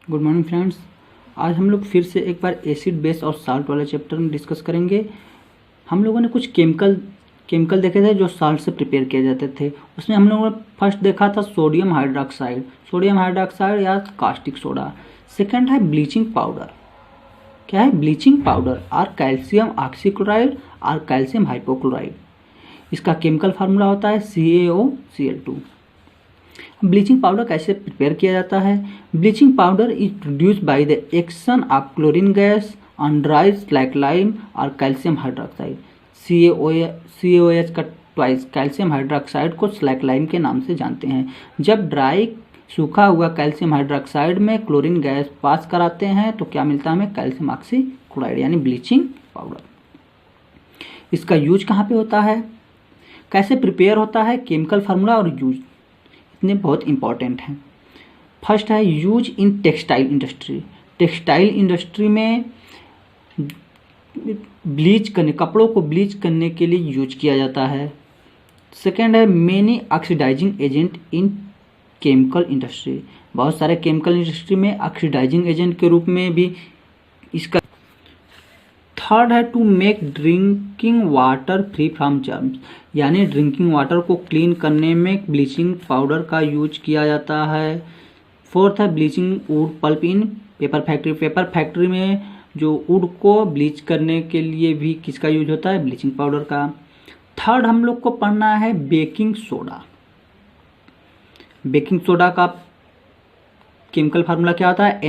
Good morning friends. आज हम लोग फिर से एक बार एसिड बेस और साल्ट वाले चैप्टर में डिस्कस करेंगे। हम लोगों ने कुछ केमिकल देखे थे जो साल्ट से प्रिपेयर किए जाते थे। उसमें हम लोगों ने फर्स्ट देखा था सोडियम हाइड्रोक्साइड या कास्टिक सोडा। सेकंड है ब्लीचिंग पाउडर। क्या है bleaching powder? Or calcium oxychloride और कैल्शियम हाइपोक्लोराइड। इसका केमिकल फार्मूला होता है CaOCl2। ब्लीचिंग पाउडर कैसे प्रिपेयर किया जाता है? Bleaching powder is produce by the action of chlorine gas on dry slaked lime और कैल्शियम हाइड्रोक्साइड। CaOH का ट्वाइस कैल्शियम हाइड्रोक्साइड को स्लैकलाइन के नाम से जानते हैं। जब ड्राई सूखा हुआ कैल्शियम हाइड्रोक्साइड में क्लोरीन गैस पास कराते हैं तो क्या मिलता है हमें? कैल्शियम ऑक्सीक्लोराइड यानी ब्लीचिंग पाउडर। इसका यूज कहाँ पे होता है, कैसे प्रिपेयर होता है, केमिकल फार्मूला और यूज इतने बहुत इंपॉर्टेंट हैं। फर्स्ट है use in textile industry. Textile industry में ब्लीच करने, कपड़ों को ब्लीच करने के लिए यूज किया जाता है। सेकेंड है many oxidising agent in chemical industry. बहुत सारे केमिकल इंडस्ट्री में ऑक्सीडाइजिंग एजेंट के रूप में भी इसका। थर्ड है to make drinking water free from germs, यानी ड्रिंकिंग वाटर को क्लीन करने में ब्लीचिंग पाउडर का यूज किया जाता है। फोर्थ है ब्लीचिंग वुड पल्प इन पेपर फैक्ट्री। पेपर फैक्ट्री में जो वुड को ब्लीच करने के लिए भी किसका यूज होता है? ब्लीचिंग पाउडर का। थर्ड हम लोग को पढ़ना है बेकिंग सोडा। बेकिंग सोडा का केमिकल फार्मूला क्या होता है?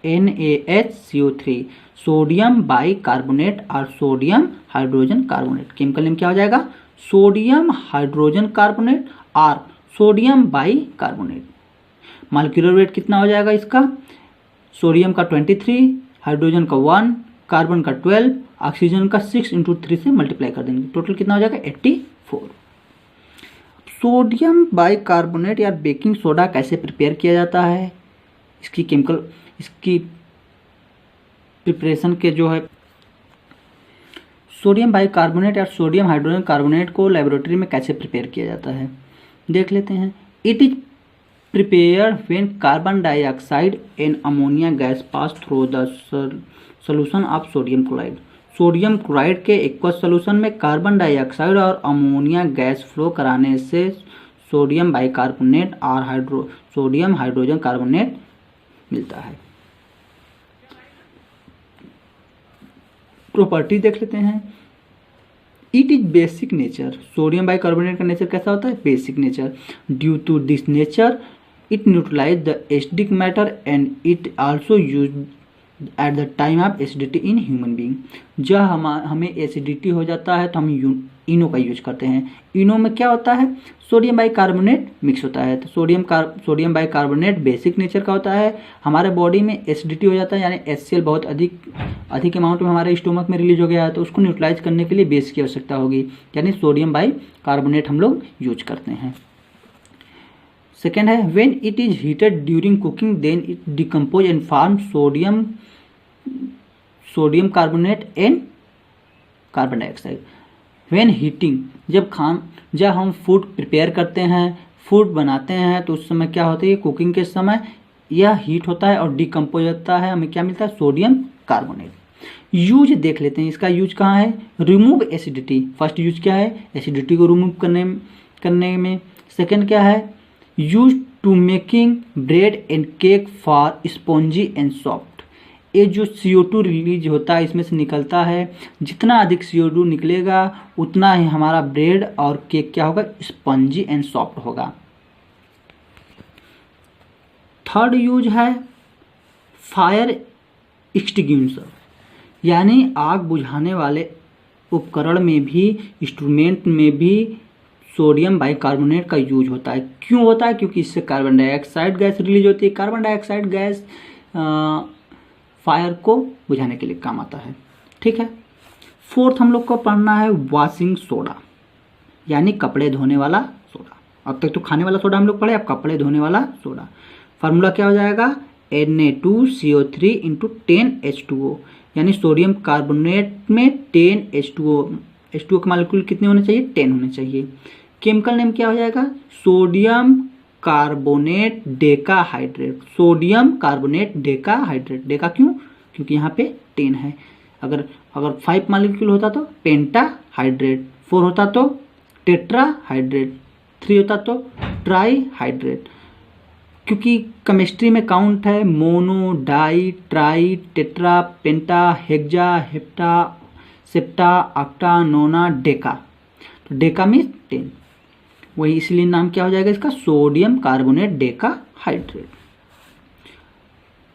NaHCO3, सोडियम बाइकार्बोनेट और sodium hydrogen carbonate. Chemical name क्या हो जाएगा? सोडियम हाइड्रोजन कार्बोनेट और सोडियम बाइकार्बोनेट। मॉलिक्यूलर वेट कितना हो जाएगा इसका? सोडियम का 23, हाइड्रोजन का 1, कार्बन का 12, ऑक्सीजन का 6 × 3 से मल्टीप्लाई कर देंगे, टोटल कितना हो जाएगा? 84। सोडियम बाइकार्बोनेट या बेकिंग सोडा कैसे प्रिपेयर किया जाता है? इसकी प्रिपरेशन के जो है सोडियम बाइकार्बोनेट या सोडियम हाइड्रोजन कार्बोनेट को लेबोरेटरी में कैसे प्रिपेयर किया जाता है देख लेते हैं। It is prepared when carbon dioxide and ammonia gas pass through the solution of sodium chloride. Sodium chloride के एक्वस सॉल्यूशन में कार्बन डाइऑक्साइड और अमोनिया गैस फ्लो कराने से सोडियम बाइकार्बोनेट और सोडियम हाइड्रोजन कार्बोनेट मिलता है। प्रॉपर्टी देख लेते हैं। It is basic nature. Sodium bicarbonate का नेचर कैसा होता है? Basic nature. Due to this nature it neutralise the acidic matter and it also use at the time of acidity in human being. जब हमें acidity हो जाता है तो हम इनो का यूज करते हैं। इनो में क्या होता है? सोडियम बाइकार्बोनेट मिक्स होता है। तो सोडियम बाइकार्बोनेट बेसिक नेचर का होता है। हमारे बॉडी में एसिडिटी हो जाता है यानी HCl बहुत अधिक अमाउंट में हमारे स्टोमक में रिलीज हो गया है, तो उसको न्यूट्रलाइज करने के लिए बेस की आवश्यकता होगी, यानी सोडियम बाइकार्बोनेट हम लोग यूज करते हैं। सेकेंड है when it is heated during cooking then it decompose and form sodium carbonate and carbon dioxide. When heating, जब हम फूड प्रिपेयर करते हैं, फूड बनाते हैं, तो उस समय क्या होता है? कुकिंग के समय यह हीट होता है और डिकम्पोज होता है, हमें क्या मिलता है? Sodium carbonate. यूज देख लेते हैं, इसका यूज कहाँ है? Remove acidity. फर्स्ट यूज क्या है? एसिडिटी को रिमूव करने में। सेकेंड क्या है? Use to making bread and cake for spongy and soft. ये जो CO2 रिलीज होता है इसमें से निकलता है, जितना अधिक CO2 निकलेगा उतना ही हमारा ब्रेड और केक क्या होगा? स्पंजी एंड सॉफ्ट होगा। थर्ड यूज है फायर एक्सटिंग्विशर, यानी आग बुझाने वाले उपकरण में भी, इंस्ट्रूमेंट में भी सोडियम बाइकार्बोनेट का यूज होता है। क्यों होता है? क्योंकि इससे कार्बन डाइऑक्साइड गैस रिलीज होती है। कार्बन डाइऑक्साइड गैस फायर को बुझाने के लिए काम आता है। ठीक है। फोर्थ हम लोग को पढ़ना है वॉशिंग सोडा, यानी कपड़े धोने वाला सोडा। अब तक तो खाने वाला सोडा हम लोग पढ़े, अब कपड़े धोने वाला सोडा। फार्मूला क्या हो जाएगा? Na2CO3 × 10H2O, यानी सोडियम कार्बोनेट में 10H2O। H2O के मॉलिक्यूल कितने होने चाहिए? 10 होने चाहिए। केमिकल नेम क्या हो जाएगा? Sodium carbonate decahydrate, sodium carbonate decahydrate. Deka क्यों? क्योंकि यहाँ पे 10 है। अगर 5 मॉलिक्यूल होता तो पेंटाहाइड्रेट, 4 होता तो टेट्राहाइड्रेट, 3 होता तो ट्राईहाइड्रेट। क्योंकि केमिस्ट्री में काउंट है mono, di, tri, tetra, penta, hexa, hepta, septa, octa, nona, deca. तो डेका मीन्स 10, वही इसलिए नाम क्या हो जाएगा इसका, सोडियम कार्बोनेट डेकाहाइड्रेट।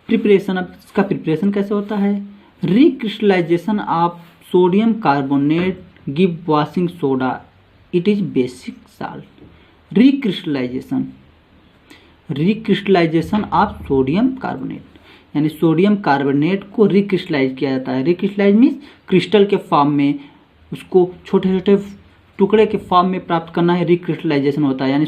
प्रिपरेशन, अब इसका प्रिपरेशन कैसे होता है? Recrystallisation of sodium carbonate give washing soda, it is basic salt. Recrystallisation of sodium carbonate, यानी सोडियम कार्बोनेट को रिक्रिस्टलाइज किया जाता है। रिक्रिस्टलाइज मीन्स क्रिस्टल के फॉर्म में, उसको छोटे छोटे टुकड़े के फॉर्म में प्राप्त करना है, रिक्रिस्टलाइजेशन होता है। यानी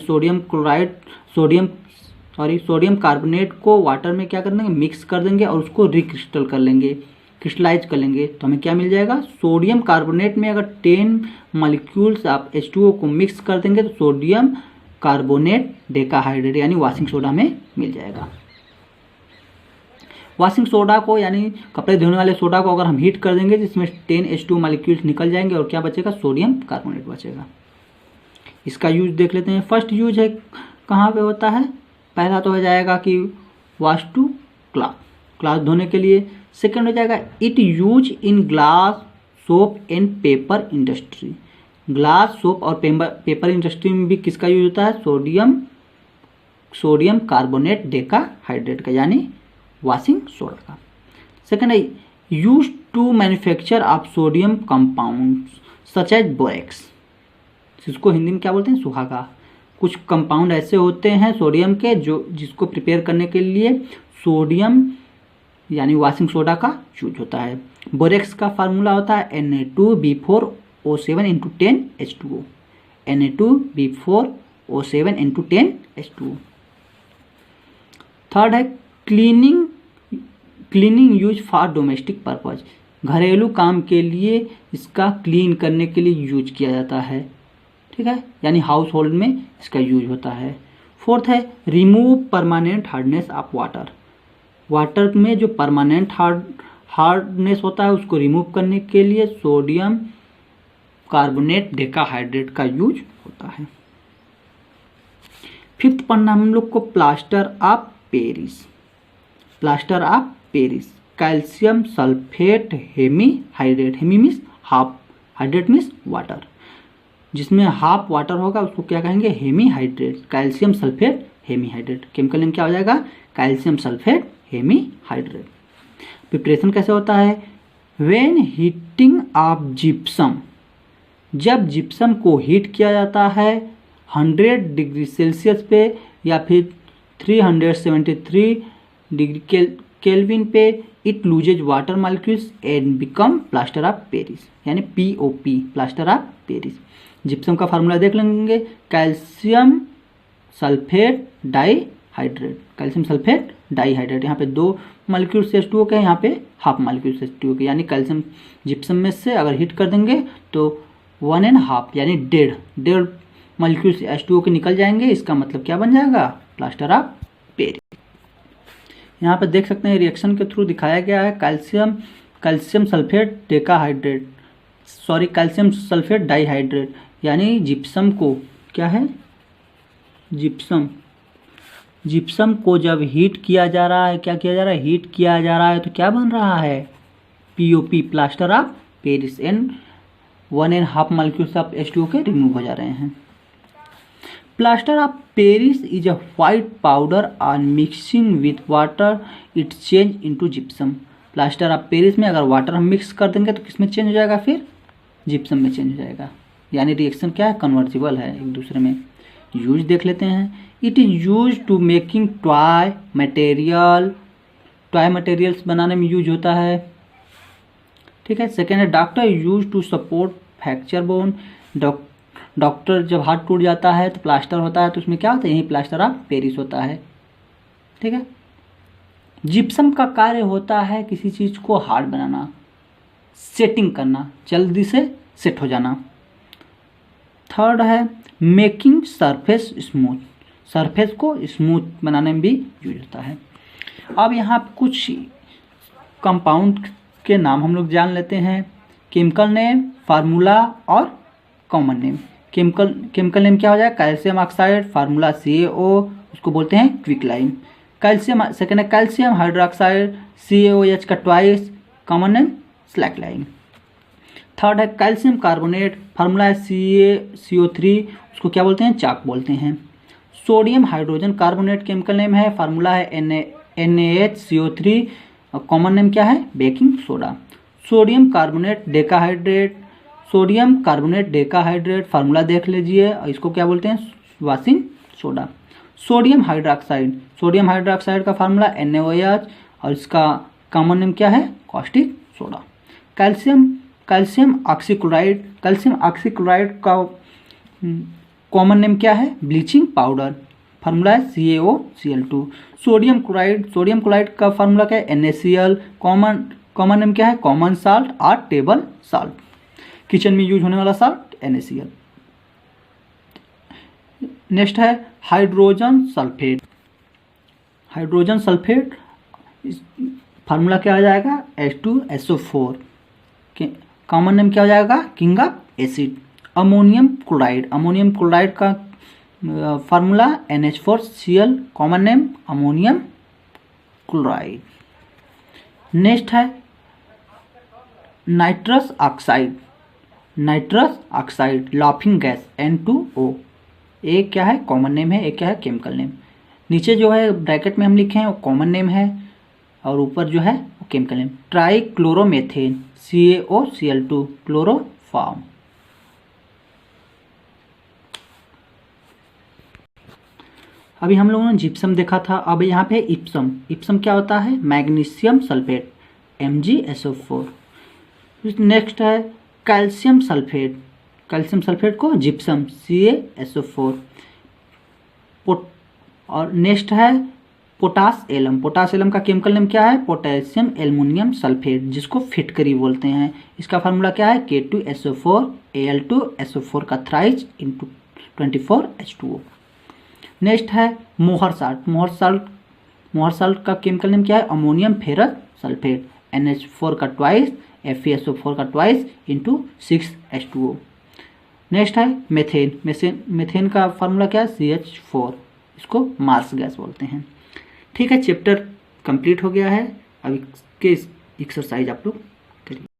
सोडियम कार्बोनेट को वाटर में क्या कर देंगे, मिक्स कर देंगे और उसको रिक्रिस्टल कर लेंगे, क्रिस्टलाइज कर लेंगे, तो हमें क्या मिल जाएगा, सोडियम कार्बोनेट में अगर 10 मॉलिक्यूल्स आप H2O को मिक्स कर देंगे तो सोडियम कार्बोनेट डेकाहाइड्रेट यानी वॉशिंग सोडा में मिल जाएगा। वॉशिंग सोडा को यानी कपड़े धोने वाले सोडा को अगर हम हीट कर देंगे जिसमें 10 H2O मॉलिक्यूल्स निकल जाएंगे और क्या बचेगा, सोडियम कार्बोनेट बचेगा। इसका यूज देख लेते हैं। फर्स्ट यूज है कहाँ पे होता है, पहला तो हो जाएगा कि वॉश टू क्लॉथ धोने के लिए। सेकंड हो जाएगा it use in glass, soap and paper industry. Glass, soap और पेपर इंडस्ट्री में भी किसका यूज होता है, सोडियम कार्बोनेट डेकाहाइड्रेट का यानी वॉशिंग सोडा का। सेकंड है use to manufacture of sodium compounds such as borax, जिसको हिंदी में क्या बोलते हैं, सुहागा। कुछ कंपाउंड ऐसे होते हैं सोडियम के जो जिसको प्रिपेयर करने के लिए सोडियम यानी वॉशिंग सोडा का यूज होता है। बोरेक्स का फार्मूला होता है Na2B4O7 × 10 H2O, Na2B4O7 × 10 H2O। Third है cleaning use for domestic purpose, घरेलू काम के लिए इसका क्लीन करने के लिए यूज किया जाता है, ठीक है, यानी हाउस होल्ड में इसका यूज होता है। फोर्थ है remove permanent hardness of water में जो परमानेंट हार्डनेस होता है उसको रिमूव करने के लिए सोडियम कार्बोनेट डेकाहाइड्रेट का यूज होता है। फिफ्थ पढ़ना हम लोग को plaster of Paris. Calcium sulphate hemihydrate, hemi means half, hydrate means water, जिसमें हाफ वाटर होगा उसको क्या कहेंगे, hemihydrate. Calcium sulphate hemihydrate, chemical name क्या हो जाएगा, कैल्शियम सल्फेट हेमीहाइड्रेट। प्रिपरेशन कैसे होता है, व्हेन हीटिंग ऑफ जिप्सम, जब जिप्सम को हीट किया जाता है 100 डिग्री सेल्सियस पे या फिर 373 डिग्री केल्विन पे, it loses water molecules and become plaster of Paris, यानी POP, plaster of Paris. Gypsum का फार्मूला देख लेंगे, calcium sulphate dihydrate, calcium sulphate dihydrate. यहाँ पे 2 मॉलिक्यूल से H2O के, यहाँ पे हाफ मॉलिक्यूल से H2O के, यानी कैल्शियम जिप्सम में से अगर हीट कर देंगे तो 1.5 यानी 1.5 मॉलिक्यूल से H2O के निकल जाएंगे। इसका मतलब क्या बन जाएगा, प्लास्टर ऑफ पेरिस। यहाँ पे देख सकते हैं रिएक्शन के थ्रू दिखाया गया है, calcium sulphate decahydrate, sorry calcium sulphate dihydrate, यानी जिप्सम को क्या है, जिप्सम को जब हीट किया जा रहा है, क्या किया जा रहा है, हीट किया जा रहा है तो क्या बन रहा है, POP, plaster of Paris, and 1.5 molecules of H2O के रिमूव हो जा रहे हैं। Plaster of Paris is a white powder on mixing with water it change into gypsum. Plaster of Paris में अगर वाटर हम मिक्स कर देंगे तो किसमें चेंज हो जाएगा, फिर जिप्सम में चेंज हो जाएगा, यानी रिएक्शन क्या है, कन्वर्जिबल है एक दूसरे में। यूज देख लेते हैं, it is use to making toy materials बनाने में यूज होता है, ठीक है। सेकेंड है doctor use to support fracture bone, doctor जब हाथ टूट जाता है तो प्लास्टर होता है तो उसमें क्या होता है, यही प्लास्टर ऑफ पेरिस होता है, ठीक है। जिप्सम का कार्य होता है किसी चीज को हार्ड बनाना, सेटिंग करना, जल्दी से सेट हो जाना। थर्ड है मेकिंग सरफेस स्मूथ, सरफेस को स्मूथ बनाने में भी यूज होता है। अब यहाँ कुछ कंपाउंड के नाम हम लोग जान लेते हैं। केमिकल नेम, फार्मूला और कॉमन नेम। केमिकल नेम क्या हो जाएगा? कैल्शियम ऑक्साइड, फार्मूला CaO, उसको बोलते हैं क्विकलाइन। कैल्शियम सेकेंड है कैल्शियम हाइड्रोक्साइड, CaOH का ट्वाइस, कॉमन नेम स्लैकलाइन। थर्ड है कैल्शियम कार्बोनेट, फार्मूला है CaCO3, उसको क्या बोलते हैं? चाक बोलते हैं। Sodium hydrogen carbonate chemical name है, फार्मूला है NaHCO3, और कॉमन नेम क्या है? Baking soda. Sodium carbonate decahydrate, formula देख लीजिए, और इसको क्या बोलते हैं? Washing soda. सोडियम हाइड्रोक्साइड का फार्मूला NaOH, और इसका कॉमन नेम क्या है? Caustic soda. कैल्शियम ऑक्सीक्लोराइड का कॉमन नेम क्या है? ब्लीचिंग पाउडर, फार्मूला है CaOCl2। सोडियम क्लोराइड का फार्मूला क्या है? NaCl, कॉमन नेम क्या है? कॉमन साल्ट और टेबल साल्ट, किचन में यूज होने वाला साल्ट NaCl। नेक्स्ट है हाइड्रोजन सल्फेट, फार्मूला क्या हो जाएगा? H2SO4, कॉमन नेम क्या हो जाएगा? King of acid. Ammonium chloride का formula NH4Cl, common name ammonium chloride. Next है nitrous oxide, laughing gas N2O, एक क्या है? कॉमन नेम है, एक क्या है? Chemical name. नीचे जो है ब्रैकेट में हम लिखे हैं वो कॉमन नेम है, और ऊपर जो है वो chemical name. Trichloromethane CaOCl2, chloroform. अभी हम लोगों ने जिप्सम देखा था, अब यहाँ पे इप्सम क्या होता है? Magnesium sulphate MgSO4। नेक्स्ट है कैल्शियम सल्फेट को जिप्सम CaSO4। और नेक्स्ट है पोटास एलम का केमिकल नेम क्या है? पोटेशियम एल्युमिनियम सल्फेट, जिसको फिटकरी बोलते हैं। इसका फार्मूला क्या है? K2SO4 Al2SO4 का थ्राइस इंटू 24H2O। नेक्स्ट है मोहर साल्ट का केमिकल नेम क्या है? अमोनियम फेरस सल्फेट, NH4 का ट्वाइस, FeSO4 का ट्वाइस इंटू 6H2O। नेक्स्ट है मेथेन का फार्मूला क्या है? CH4, इसको मार्स गैस बोलते हैं। ठीक है, चैप्टर कंप्लीट हो गया है। अब इसके एक्सरसाइज आप लोग करिए।